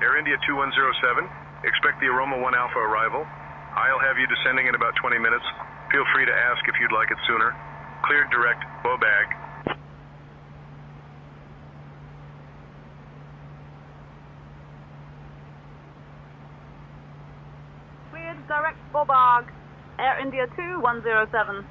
Air India 2107, expect the Aroma 1 Alpha arrival. I'll have you descending in about 20 minutes. Feel free to ask if you'd like it sooner. Cleared direct, bow bag. Cleared direct, bow bag. Air India 2107.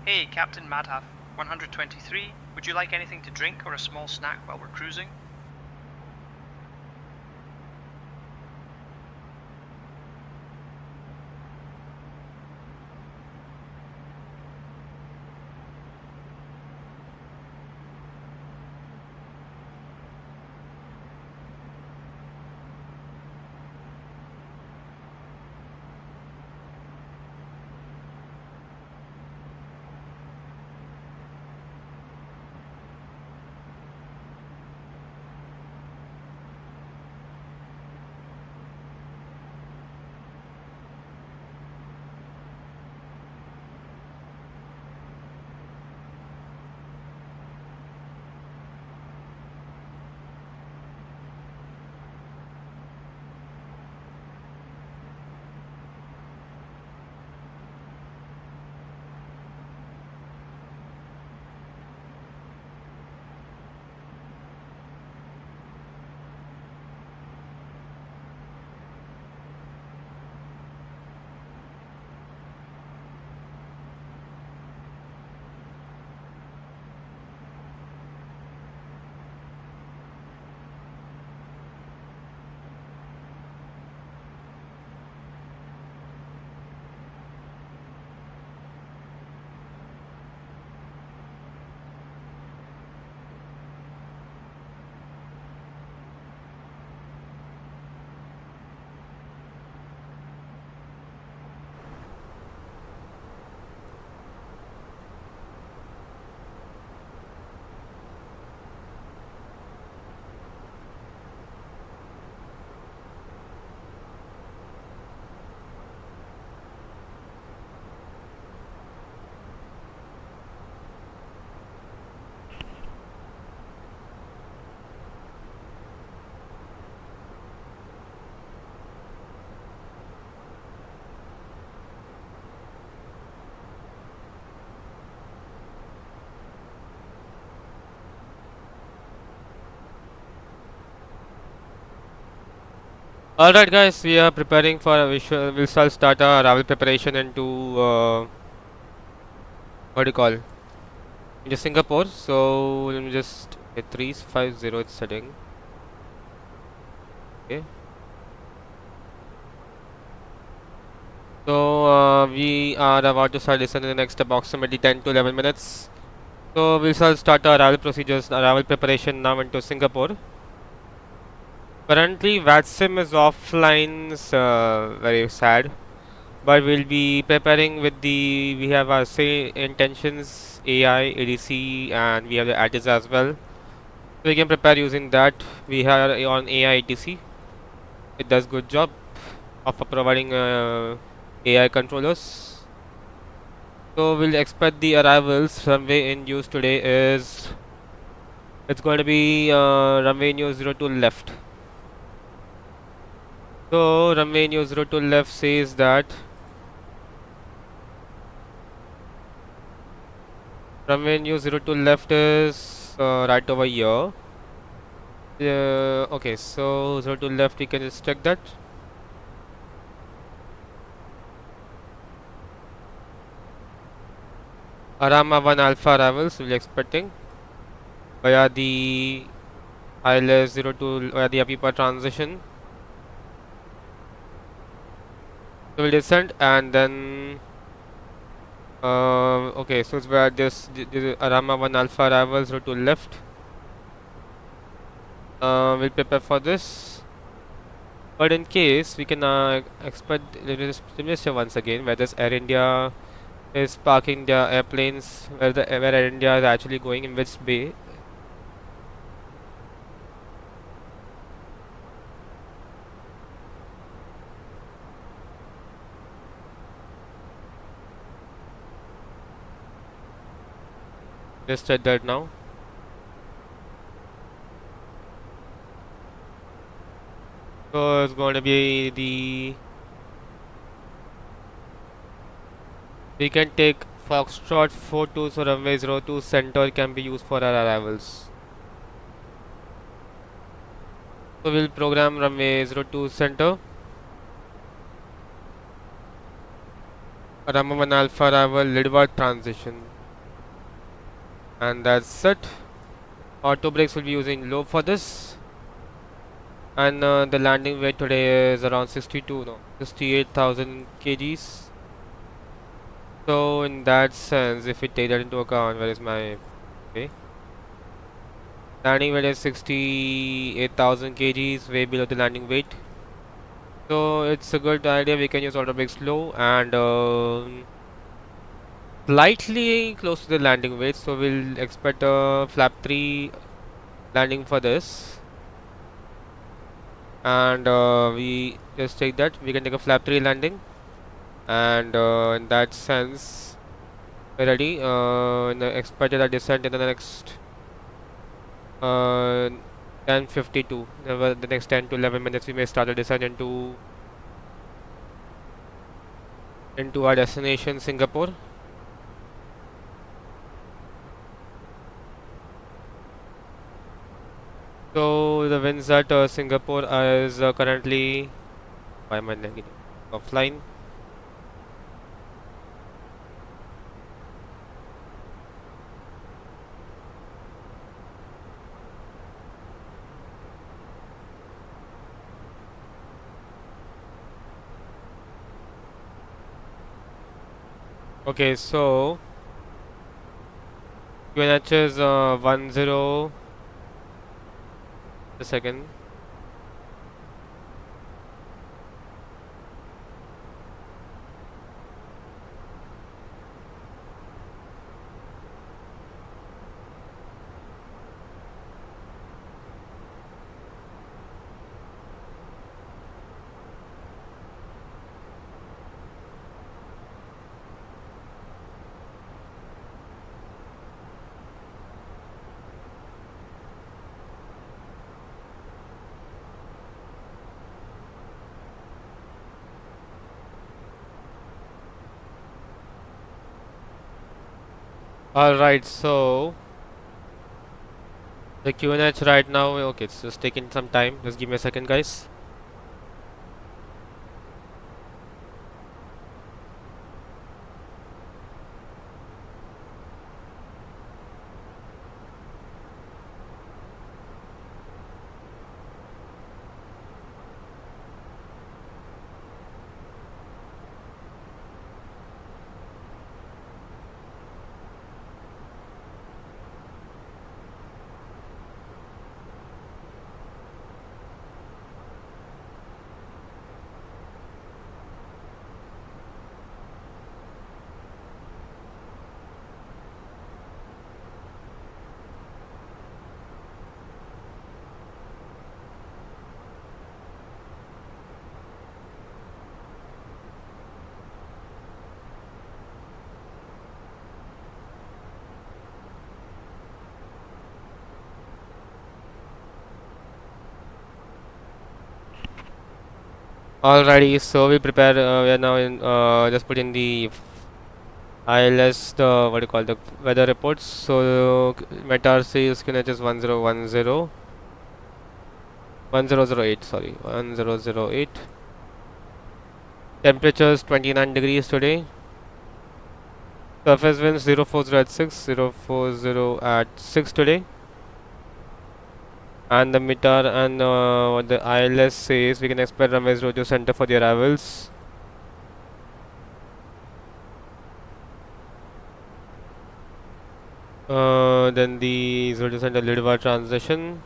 Hey, Captain Madhav, 123. Would you like anything to drink or a small snack while we're cruising? Alright guys, we are preparing for a visual. We'll start our arrival preparation into what do you call into Singapore. So let me just 350 it's setting. Okay. So we are about to start descent in the next approximately 10 to 11 minutes. So we'll start our arrival procedures, arrival preparation now into Singapore. Currently VATSPY is offline, very sad, but we'll be preparing with we have our say intentions, AI, ADC, and we have the Addons as well. So we can prepare using that. We have on AI ATC. It does good job of providing AI controllers. So we'll expect the arrivals. Runway in use today is, it's going to be runway in use 02 left. So runway in use 02 left says that runway in use 02 left is right over here. Okay, so 02 left, we can just check that. Arama 1 alpha arrivals we'll be expecting via the ILS 02 via the Avipa transition. So we'll descend and then okay, so it's where this Arama 1 alpha arrivals 02 left. We'll prepare for this, but in case we can expect, let me just say once again where this Air India is parking their airplanes, where Air India is actually going, in which bay. Just check that now. So it's going to be we can take Foxtrot 42, so runway 02 center can be used for our arrivals. So we'll program runway 02 center. Arama 1 alpha arrival leadward transition. And that's it. Auto brakes will be using low for this. And the landing weight today is around 68,000 kgs. So in that sense, if we take that into account, where is my landing weight is 68,000 kgs, way below the landing weight. So it's a good idea. We can use auto brakes low and slightly close to the landing weight. So we'll expect a flap 3 landing for this. And we just take that. We can take a flap 3 landing. And in that sense, we're ready. Expected a descent in the next 10:52. The next 10 to 11 minutes, we may start a descent into our destination, Singapore. So the winds at Singapore is currently, why am I negative? Offline. Okay, so QNH is 10. A second. Alright, so the QNH right now, okay, it's just taking some time. Just give me a second, guys. Alrighty, so we prepare. We are now in. Just put in the ILS, the what do you call the weather reports. So METAR says QNH is 1008. Sorry, 1008. Temperatures 29 degrees today. Surface winds 040 at 6, 040 at 6 today. And the METAR and what the ILS says, we can expect Ramesh Rojo Center for the arrivals. Then the Rojo Center Lidwa transition.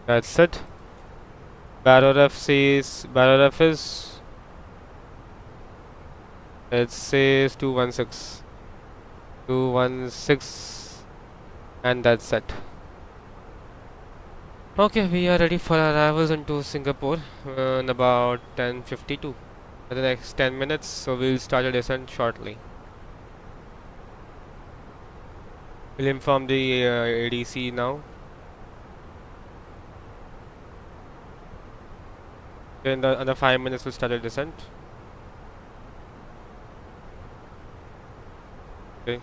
That's it. Baroref says, Baroref is, it says 216. 216. And that's it. Okay, we are ready for arrivals into Singapore in about 10:52. For the next 10 minutes, so we'll start a descent shortly. We'll inform the ADC now. In the under 5 minutes, we'll start a descent. Okay.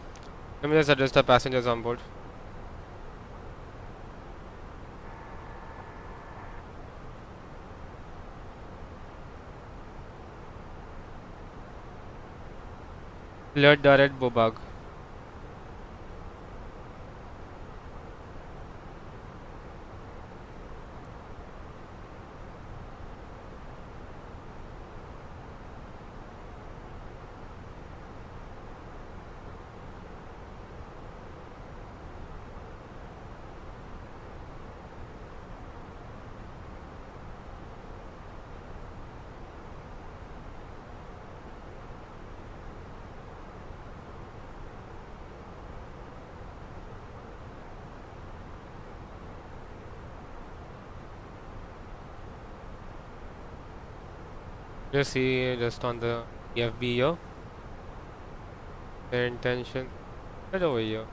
Let me just address the passengers on board. Cleared direct Bobag. Just see just on the FB here. The intention right over here.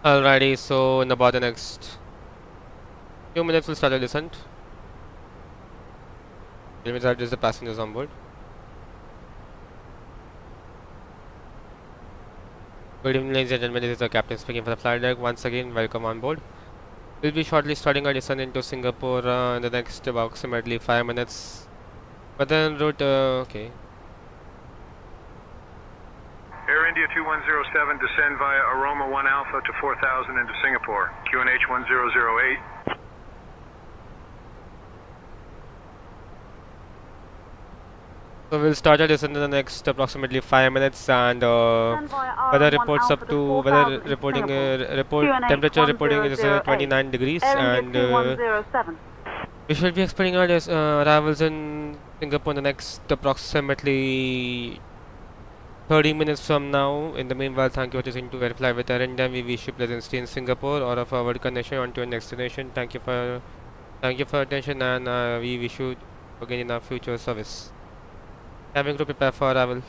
Alrighty, so in about the next few minutes we'll start the descent. It means that there's the passengers on board. Good evening, ladies and gentlemen. This is the captain speaking for the flight deck. Once again, welcome on board. We'll be shortly starting our descent into Singapore in the next approximately 5 minutes. But then route, okay. Air India 2107, descend via Aroma 1 Alpha to 4000 into Singapore. QNH 1008. So we'll start our descent in the next approximately 5 minutes, and weather reports up to weather reporting report temperature reporting is 29 degrees, and we should be expecting our arrivals in Singapore in the next approximately 30 minutes from now. In the meanwhile, thank you for choosing to fly with Air India. We wish you pleasant stay in Singapore or a forward connection on to your next destination. Thank you for your attention, and we wish you again in our future service. Having to prepare for arrival.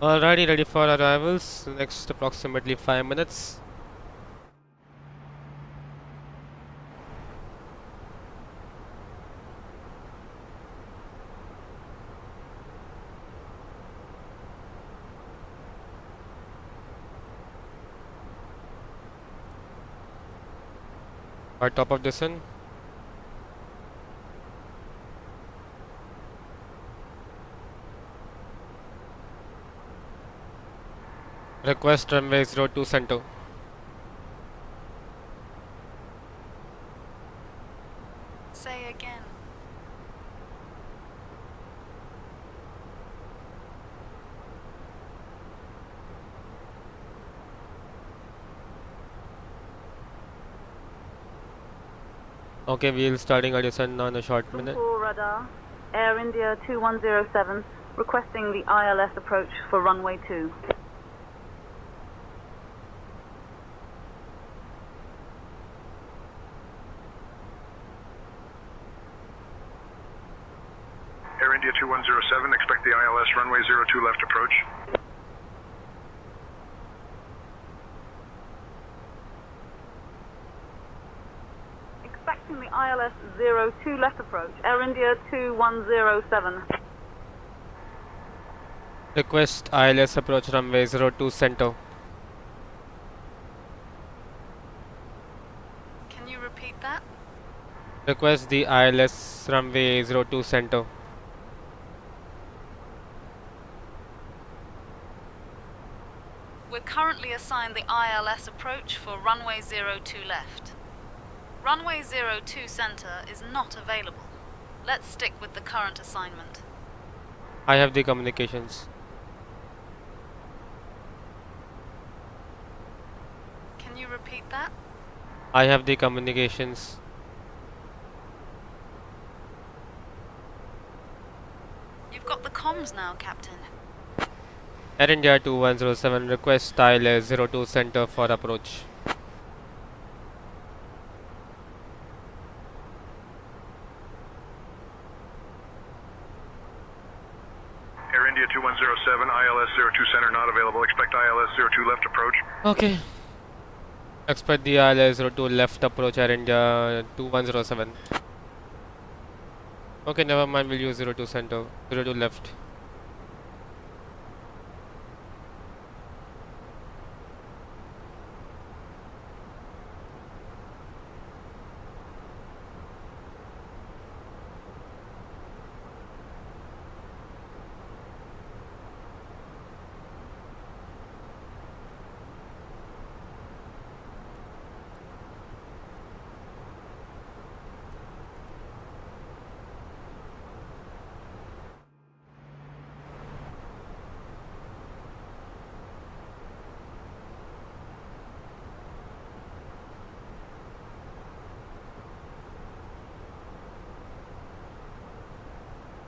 Alrighty, ready for arrivals. Next approximately 5 minutes. Our top of descent. Request runway 02 center. Say again. Okay, we'll starting our descent now in a short minute. Radar, Air India 2107, requesting the ILS approach for runway 2. Air India 2107, expect the ILS runway 02 left approach. Expecting the ILS 02 left approach, Air India 2107. Request ILS approach runway 02 center. Can you repeat that? Request the ILS runway 02 center. We're currently assigned the ILS approach for runway 02 left. Runway 02 center is not available. Let's stick with the current assignment. I have the communications. Can you repeat that? I have the communications. You've got the comms now, Captain. Air India 2107, request ILS 02 center for approach. Air India 2107, ILS 02 center not available. Expect ILS 02 left approach. Okay. Expect the ILS 02 left approach, Air India 2107. Okay, never mind, we'll use 02 center, 02 left.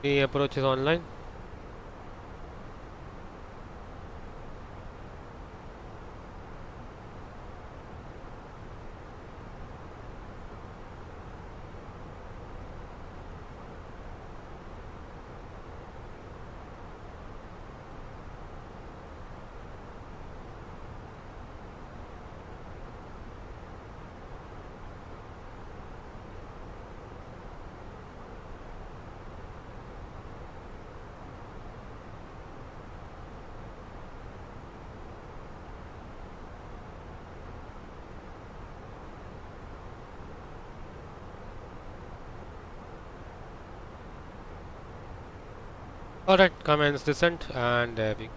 The approach is online. Alright, commence descent and we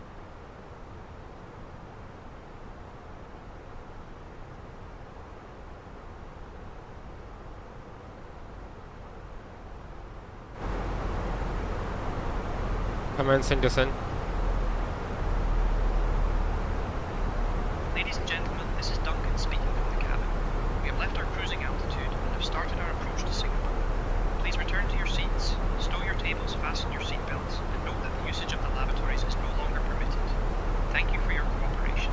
commencing descent. Ladies and gentlemen, this is Duncan speaking from the cabin. We have left our cruising altitude and have started our approach to Singapore. Please return to your seats, stow your tables, fasten your seatbelts, and note that the usage of the lavatories is no longer permitted. Thank you for your cooperation.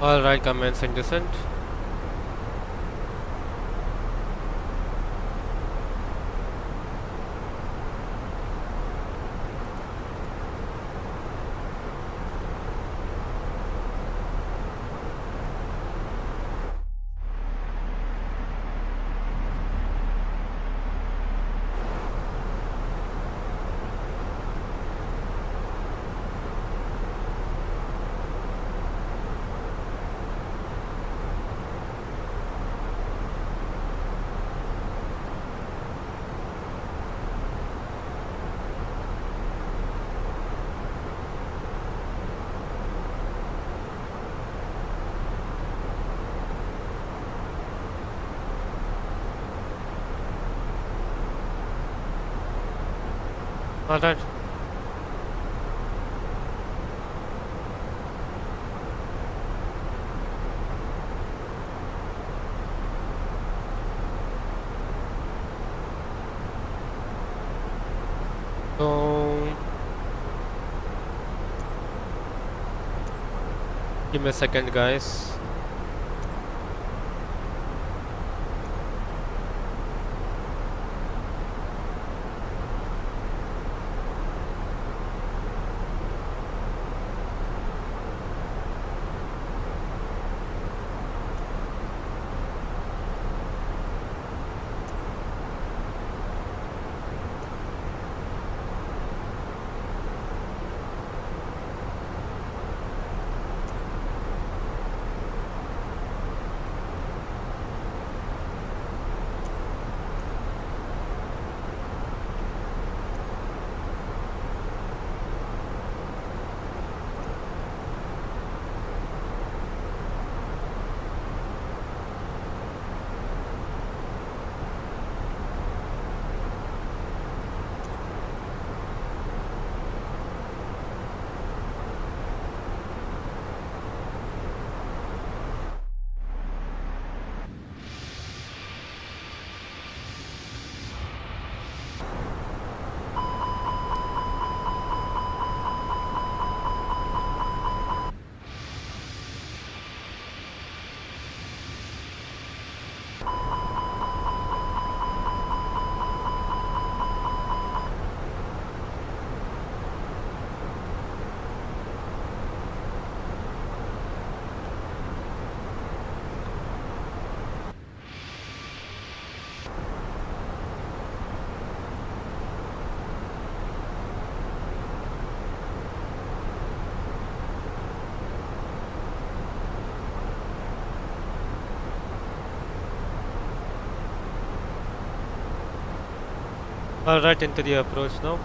Alright, commencing descent. Alright. So give me a second, guys. Alright, into the approach now.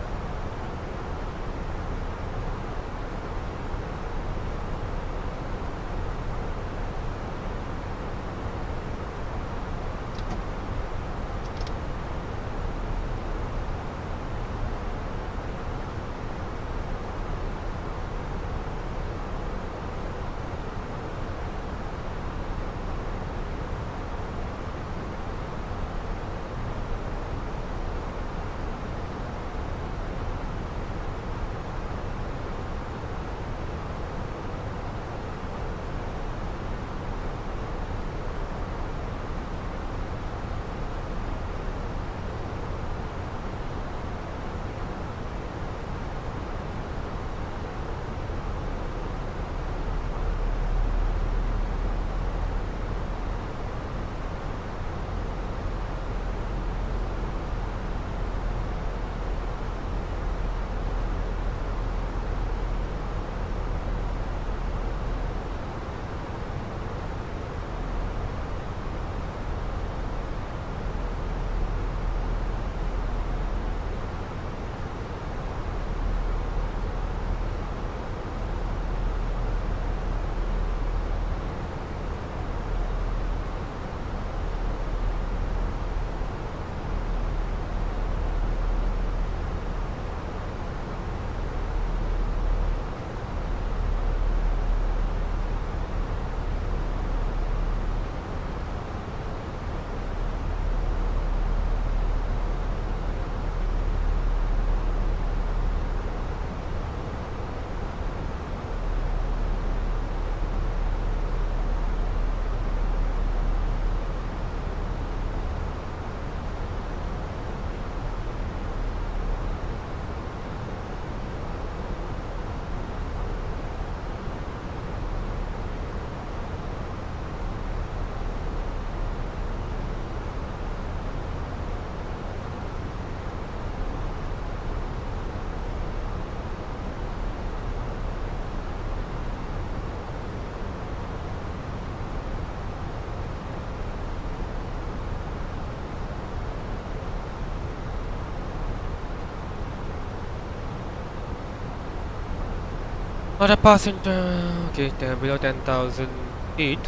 Or a passing okay, below 10,000 feet.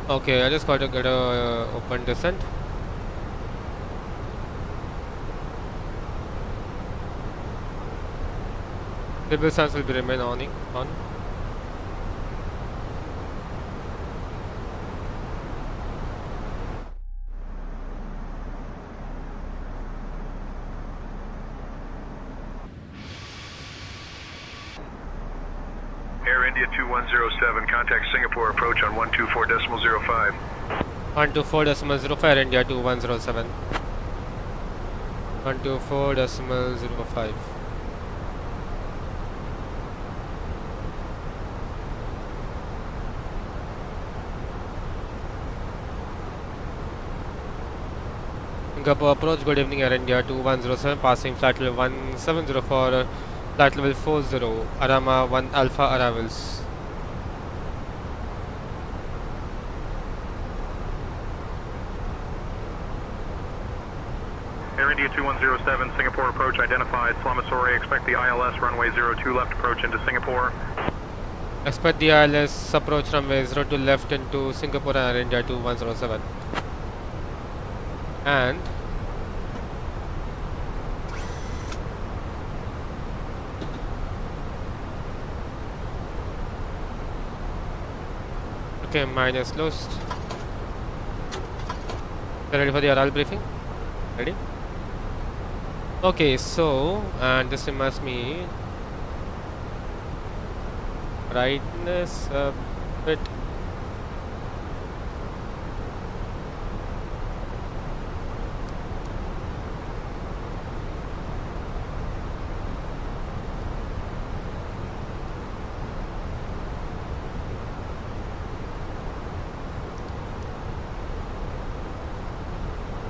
Okay, I just got to get a open descent. Table signs will be remain on. Air India 2107, contact Singapore approach on 124.05. 124.05, Air India 2107. 124.05. Singapore approach, good evening, Air India 2107, passing flight level 1704, flight level 40, Arama 1 Alpha arrivals. Air India 2107, Singapore approach identified, Slamasori, expect the ILS runway 02 left approach into Singapore. Expect the ILS approach runway 02 left into Singapore, Air India 2107. And okay, minus lost. Ready for the RL briefing? Ready? Okay, so, and this reminds me, brightness a bit.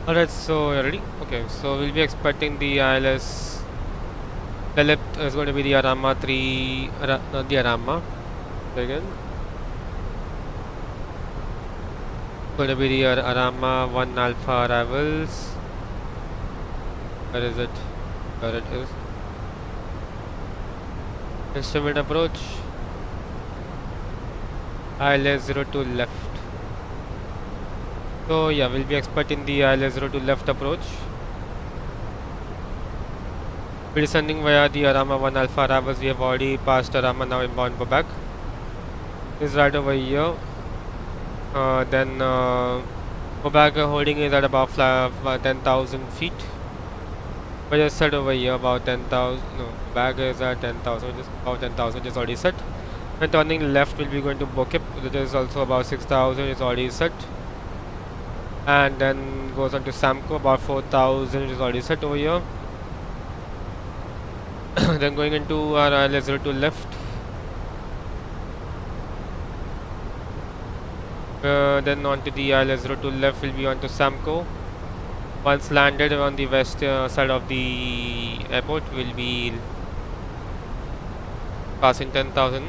Alright, so you're ready? Okay, so we'll be expecting the ILS. The left is going to be the Arama 3, not the Arama. Again. Going to be the Arama 1 Alpha arrivals. Where is it? There it is. Instrument approach. ILS-02 left. So yeah, we'll be expecting the ILS-02 left approach. We're descending via the Arama 1 Alpha arrivals. We have already passed Arama, now inbound back. Is right over here. Then Bobag holding is at about 10,000 feet. We just set over here about 10,000. No, bag is at 10,000. Just about 10,000 is already set. And turning left, will be going to Bokip, which is also about 6,000. Is already set. And then goes on to Samco, about 4,000 is already set over here. Then going into our ILS-02 left. Then onto the ILS-02 left will be onto Samco. Once landed on the west side of the airport, will be passing 10,000.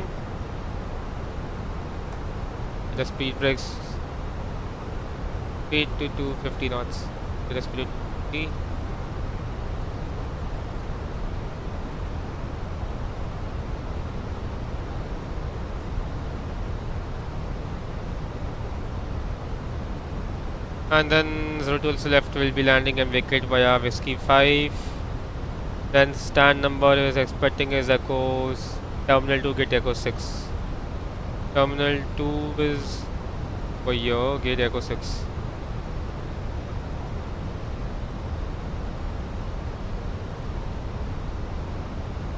The speed brakes. Speed to 250 knots. The speed to 250. And then 02's left will be landing and vacate via Whiskey 5. Then stand number is expecting is Echoes. Terminal 2 gate Echo 6. Terminal 2 is for here, gate Echo 6.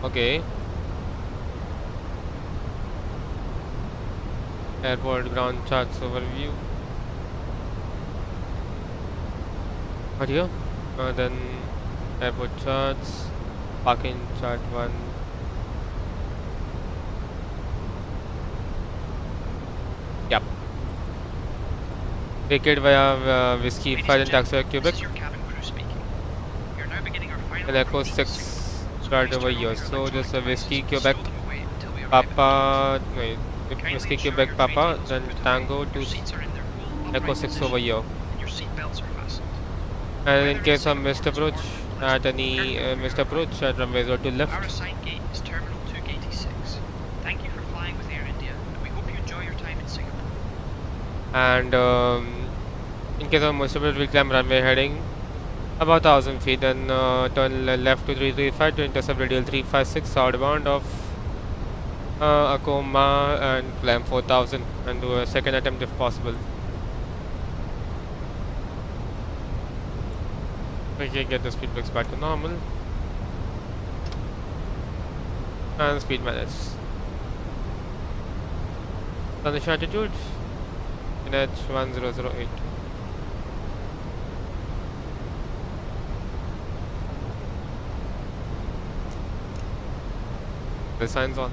Okay. Airport ground charts overview. Here, then airport charts, parking chart 1. Yep. Vacate via Whiskey 5 and taxi Quebec. This is your cabin crew speaking. We are now beginning our final And Echo approach to 6 Singapore. start Please over turn here. off your So just a electronic Whiskey devices, Quebec stow them away until we arrive at Papa, wait, Kindly Whiskey ensure Quebec your Papa, tray tables then are put Tango away, to your seats are in their full Echo upright 6 position, over here. and your seat belts are fastened. And in Weather case of is missed Singapore approach, tomorrow, at please any turn off missed your approach at runway 02 Our left. assigned gate is Terminal 2 Gate E6. Thank you for flying with Air India, and we hope you enjoy your time in Singapore. And in case of missed approach, we'll climb runway heading about 1000 feet, then turn left to 335 to intercept radial 356 outbound of Acoma and climb 4000 and do a second attempt if possible. Okay, get the speed brakes back to normal. And speed manage. Transition altitude in H1008. The signs on.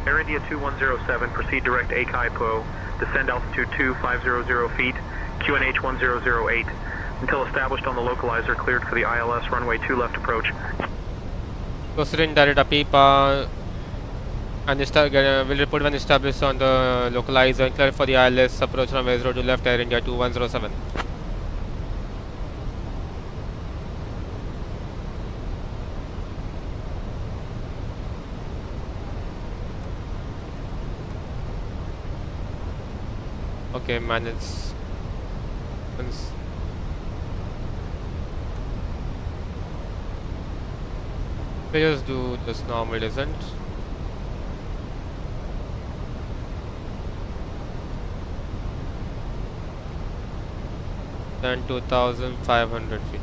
Air India 2107, proceed direct Acai Po, descend altitude 2500 feet, QNH 1008, until established on the localizer, cleared for the ILS runway 2 left approach. Proceeding direct Apipa And will report when established on the localizer and clear for the ILS approach runway 02 left, Air India 2107. Okay, manage. We just do this normal, isn't? Then 2,500 feet.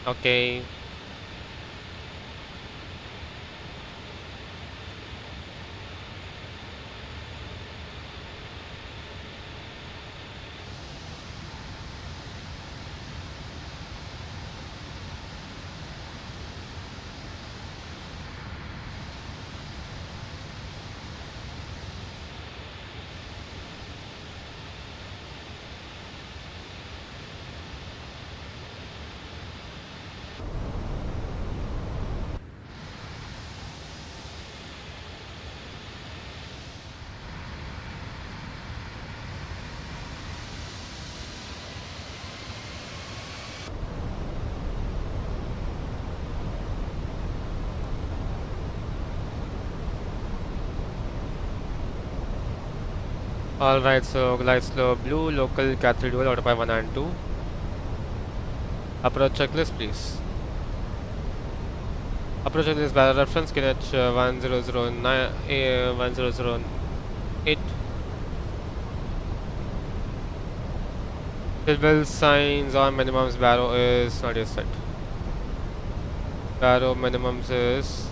Okay. Alright, so glide slow blue, local Catherine dual, autopilot 1 and 2. Approach checklist, please. Approach checklist by reference, KNH 1009, 1008. Civil signs on minimums, barrow is not yet set. Barrow minimums is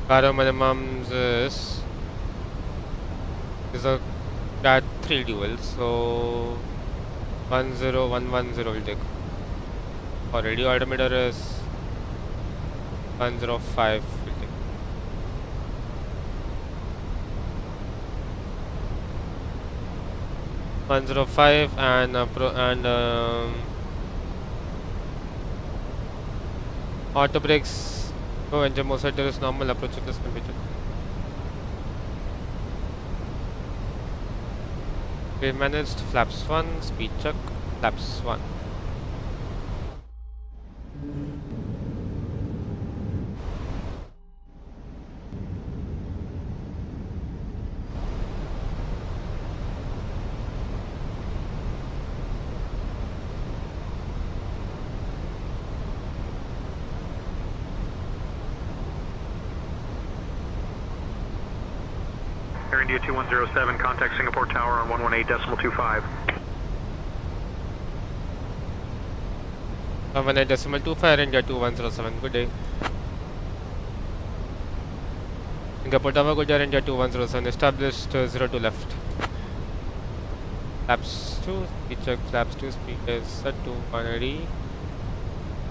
barrow minimums is a Cat 3 dual, so 10110 will take. Or radio altimeter is 105 will take. And auto brakes. Oh, engine mode set is normal, approach checklist temperature. We managed flaps 1, speed check, flaps 1. Air India 2107, contact Singapore Tower on 118.25. 118.25, Air India 2107, good day. Singapore Tower, good day, Air India 2107, established 02 left. Flaps 2, speed check, flaps 2, speed is set to 180.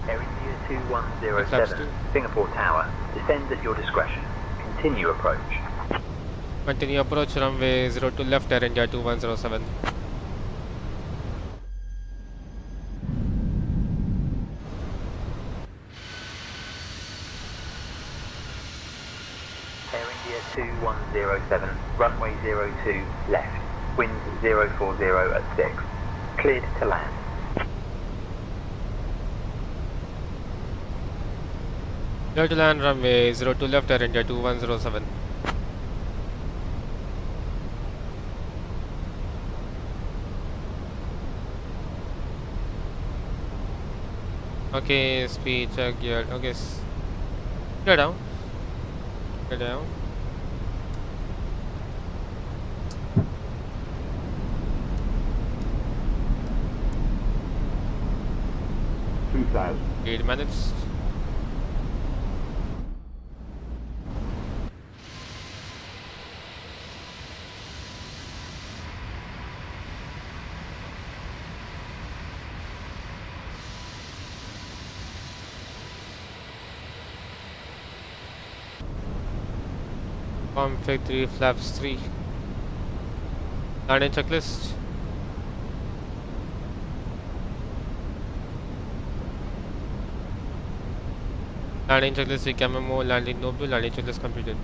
Air India 2107, Singapore Tower, descend at your discretion. Continue approach. Continue approach, runway 02 left, Air India 2107. runway 02 left, wind 040 at 6, cleared to land. Clear to land runway 02 left, Air India 2107. Okay, speed check gear. Okay, get down. Get down. $2,000. 8 minutes. Config 3 flaps 3. Landing checklist. Landing checklist CMMO, landing no-blue, landing checklist completed.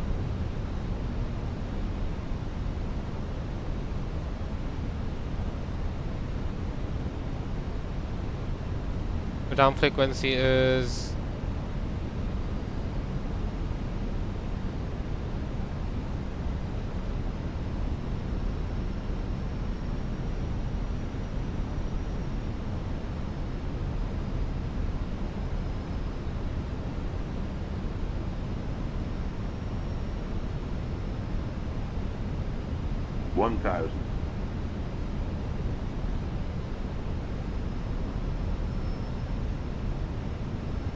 The down frequency is 1,000.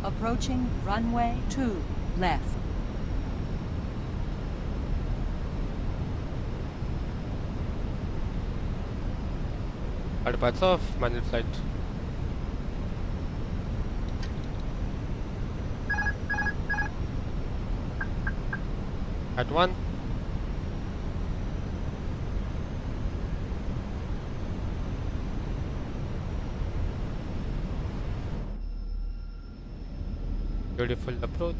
Approaching runway 2 left. Parts off, manual flight. At 1. Beautiful approach.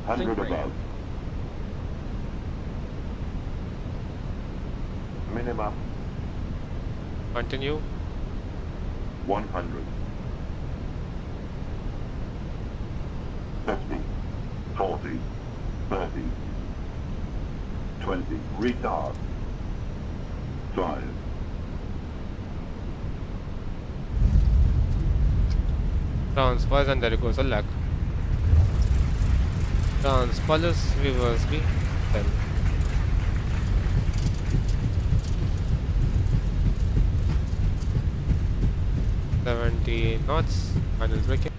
$100 above. Minimum. Continue. 100. 50. 40. 30. 20. Retard. 5. Transfers and there it goes a lag. Transpose reverse B 10. knots, final braking.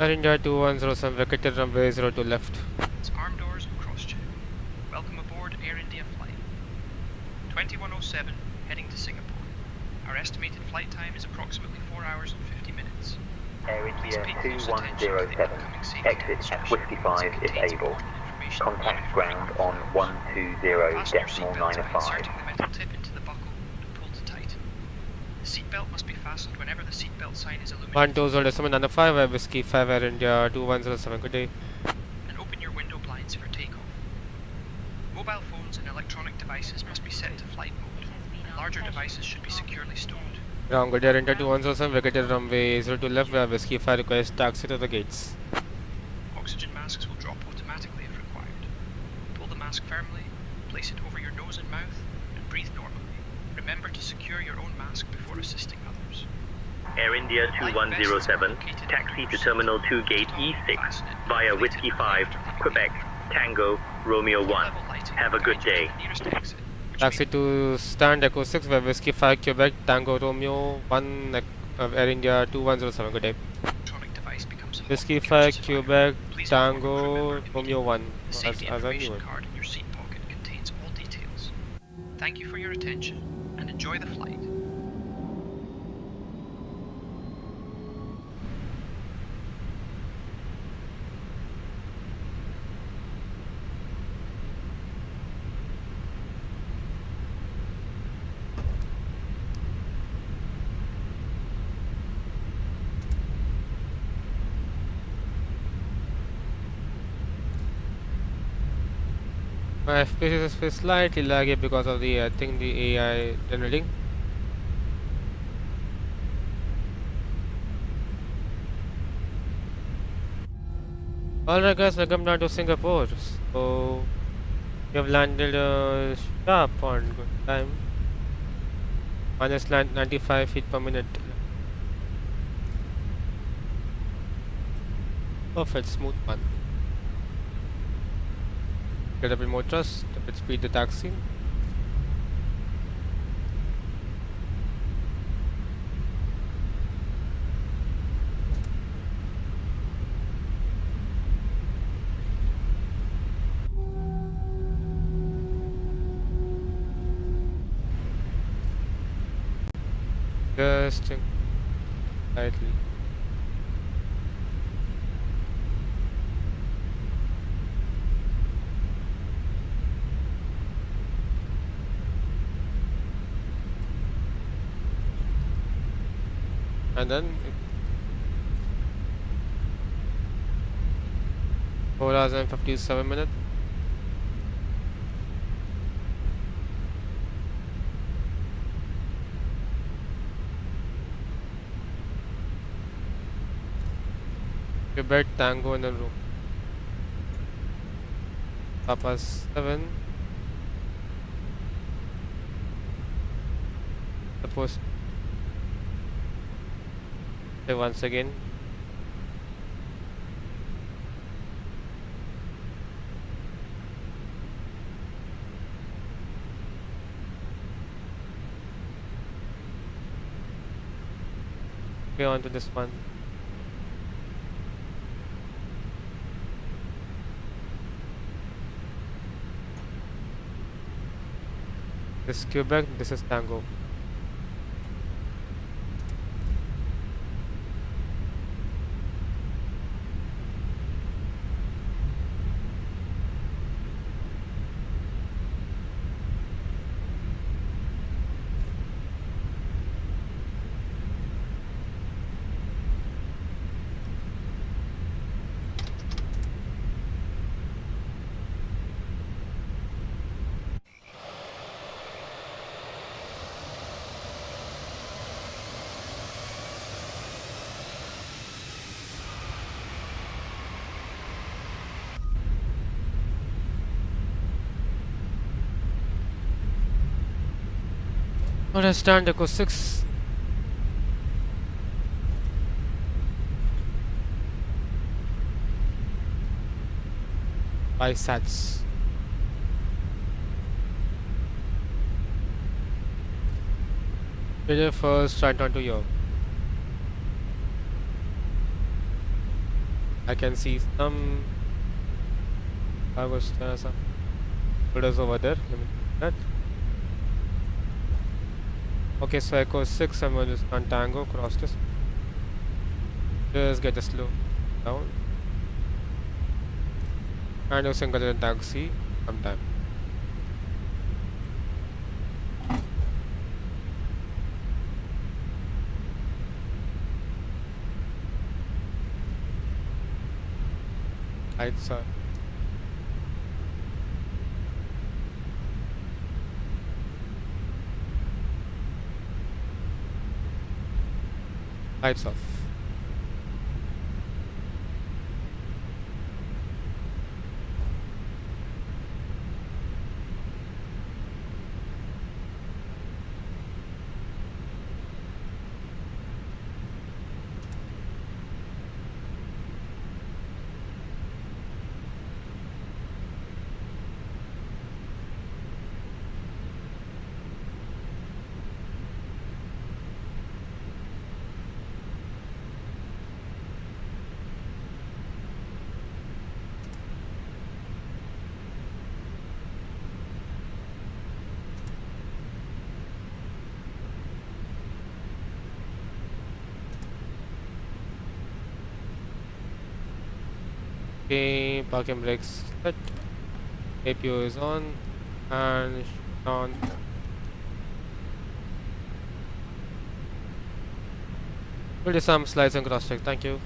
Air India 2107, vacated runway 02 left. It's arm doors and cross check. Welcome aboard Air India Flight 2107, heading to Singapore. Our estimated flight time is approximately 4 hours and 50 minutes. Air India 2107, exit at Whiskey 5 if able. Contact ground on 120.95. Inserting the metal tip into the buckle and pull to tighten. The seatbelt must be fastened whenever the seatbelt sign is illuminated. 120.95, Whiskey 5 Air India 2107, good day. And open your window blinds for takeoff. Mobile phones and electronic devices must be set to flight mode. Larger devices should be securely stowed. Ground good Air India 2107, vacated runway 02 left, where Whiskey 5 requires taxi to the gates. Oxygen masks will drop automatically if required. Pull the mask firmly, place it over your nose and mouth, and breathe normally. Remember to secure your own mask before assisting others. Air India 2107, taxi to Terminal 2 Gate E6 via Whiskey 5, Quebec, Tango, Romeo 1. Have a good day. Taxi to stand Echo 6, where Whiskey 5 Quebec, Tango Romeo 1 Air India 2107, good day. Whiskey 5 Quebec, Tango Romeo 1 Safety information card in your seat pocket contains all details. Thank you for your attention. enjoy the flight. My FPS is slightly laggy because of the I think the AI generating. Alright guys, welcome down to Singapore. So we have landed sharp on good time. Minus 95 feet per minute. Perfect, smooth one. Get a bit more thrust, a bit speed the taxi. Just slightly. And then 4 hours and 57 minutes. Quebec Tango in a room. Papa 7. Suppose. Okay, once again. Okay, on to this one. This is Quebec, this is Tango. Understand Echo 6. By sats. Video first right onto Europe. I can see some cargo stairs, some builders over there. Let me do that. Okay, so Echo 6, I'm going to just on Tango, cross this. Just get a slow down. And a single taxi sometime. Lights are. Lights off. Okay, parking brakes set. APU is on and on. We'll do some slides and cross check. Thank you.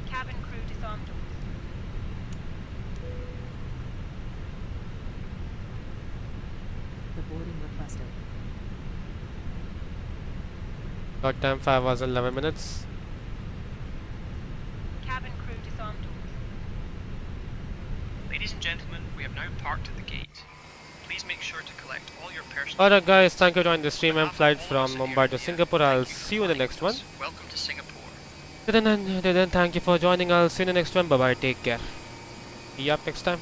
Cabin crew disarm doors. The boarding requested. Got time 5 hours and 11 minutes. Cabin crew disarm doors. Ladies and gentlemen, we have now parked at the gate. Please make sure to collect all your personal... Alright guys, thank you for joining the stream and flight from Mumbai to Singapore. I'll see you in the next one. Welcome to Singapore. Then thank you for joining. I'll see you in the next one. Bye bye, take care. See you up next time.